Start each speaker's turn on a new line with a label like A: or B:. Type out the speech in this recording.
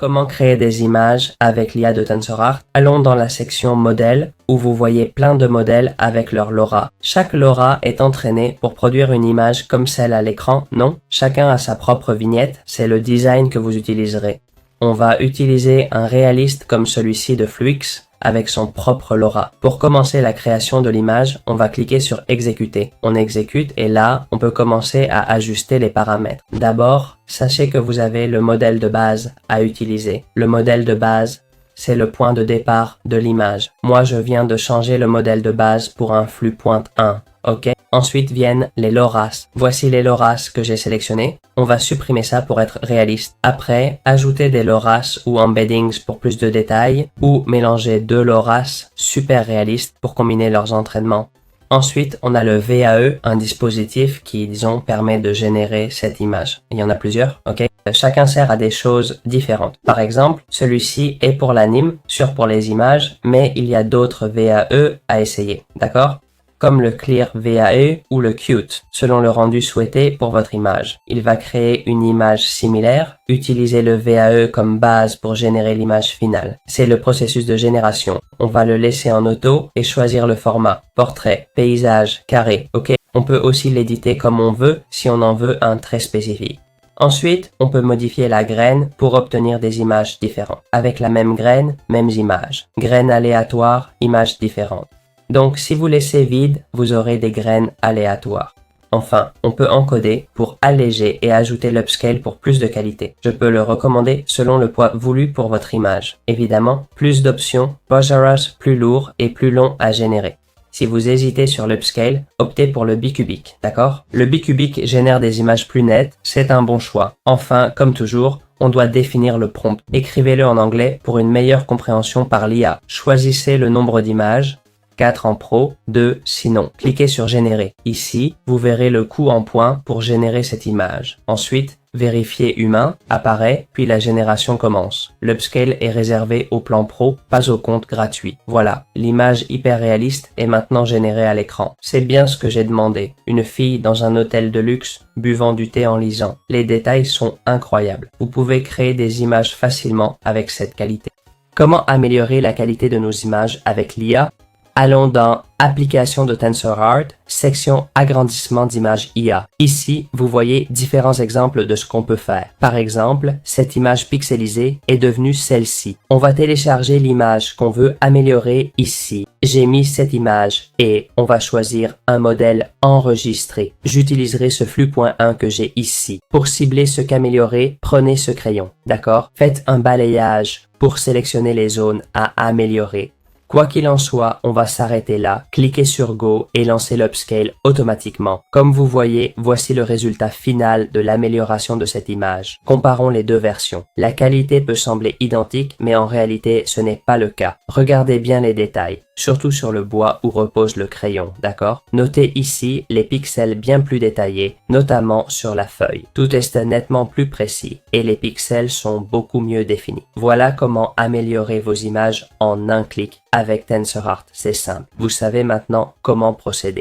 A: Comment créer des images avec l'IA de TensorArt? Allons dans la section modèles où vous voyez plein de modèles avec leur LoRa. Chaque LoRa est entraîné pour produire une image comme celle à l'écran, non? Chacun a sa propre vignette, c'est le design que vous utiliserez. On va utiliser un réaliste comme celui-ci de Fluix avec son propre LoRa. Pour commencer la création de l'image, on va cliquer sur exécuter. On exécute et là, on peut commencer à ajuster les paramètres. D'abord, sachez que vous avez le modèle de base à utiliser. Le modèle de base, c'est le point de départ de l'image. Moi, je viens de changer le modèle de base pour un flux .1. OK? Ensuite viennent les LoRa's. Voici les LoRa's que j'ai sélectionnés. On va supprimer ça pour être réaliste. Après, ajouter des LoRa's ou embeddings pour plus de détails ou mélanger deux LoRa's super réalistes pour combiner leurs entraînements. Ensuite, on a le VAE, un dispositif qui, disons, permet de générer cette image. Il y en a plusieurs, ok? Chacun sert à des choses différentes. Par exemple, celui-ci est pour l'anime, sûr pour les images, mais il y a d'autres VAE à essayer, d'accord? Comme le Clear VAE ou le Qt, selon le rendu souhaité pour votre image. Il va créer une image similaire, utiliser le VAE comme base pour générer l'image finale. C'est le processus de génération. On va le laisser en auto et choisir le format, portrait, paysage, carré, ok? On peut aussi l'éditer comme on veut si on en veut un très spécifique. Ensuite, on peut modifier la graine pour obtenir des images différentes. Avec la même graine, mêmes images. Graine aléatoire, images différentes. Donc, si vous laissez vide, vous aurez des graines aléatoires. Enfin, on peut encoder pour alléger et ajouter l'upscale pour plus de qualité. Je peux le recommander selon le poids voulu pour votre image. Évidemment, plus d'options, Poseros plus lourd et plus long à générer. Si vous hésitez sur l'upscale, optez pour le bicubic, d'accord? Le bicubic génère des images plus nettes, c'est un bon choix. Enfin, comme toujours, on doit définir le prompt. Écrivez-le en anglais pour une meilleure compréhension par l'IA. Choisissez le nombre d'images, 4 en pro, 2 sinon. Cliquez sur générer. Ici, vous verrez le coût en points pour générer cette image. Ensuite, vérifier humain apparaît, puis la génération commence. L'upscale est réservé au plan pro, pas au compte gratuit. Voilà, l'image hyper réaliste est maintenant générée à l'écran. C'est bien ce que j'ai demandé. Une fille dans un hôtel de luxe, buvant du thé en lisant. Les détails sont incroyables. Vous pouvez créer des images facilement avec cette qualité. Comment améliorer la qualité de nos images avec l'IA? Allons dans Application de TensorArt, section Agrandissement d'images IA. Ici, vous voyez différents exemples de ce qu'on peut faire. Par exemple, cette image pixelisée est devenue celle-ci. On va télécharger l'image qu'on veut améliorer ici. J'ai mis cette image et on va choisir un modèle enregistré. J'utiliserai ce flux.1 que j'ai ici. Pour cibler ce qu'améliorer, prenez ce crayon, d'accord? Faites un balayage pour sélectionner les zones à améliorer. Quoi qu'il en soit, on va s'arrêter là, cliquer sur Go et lancer l'upscale automatiquement. Comme vous voyez, voici le résultat final de l'amélioration de cette image. Comparons les deux versions. La qualité peut sembler identique, mais en réalité, ce n'est pas le cas. Regardez bien les détails, surtout sur le bois où repose le crayon, d'accord? Notez ici les pixels bien plus détaillés, notamment sur la feuille. Tout est nettement plus précis et les pixels sont beaucoup mieux définis. Voilà comment améliorer vos images en un clic avec TensorArt. C'est simple. Vous savez maintenant comment procéder.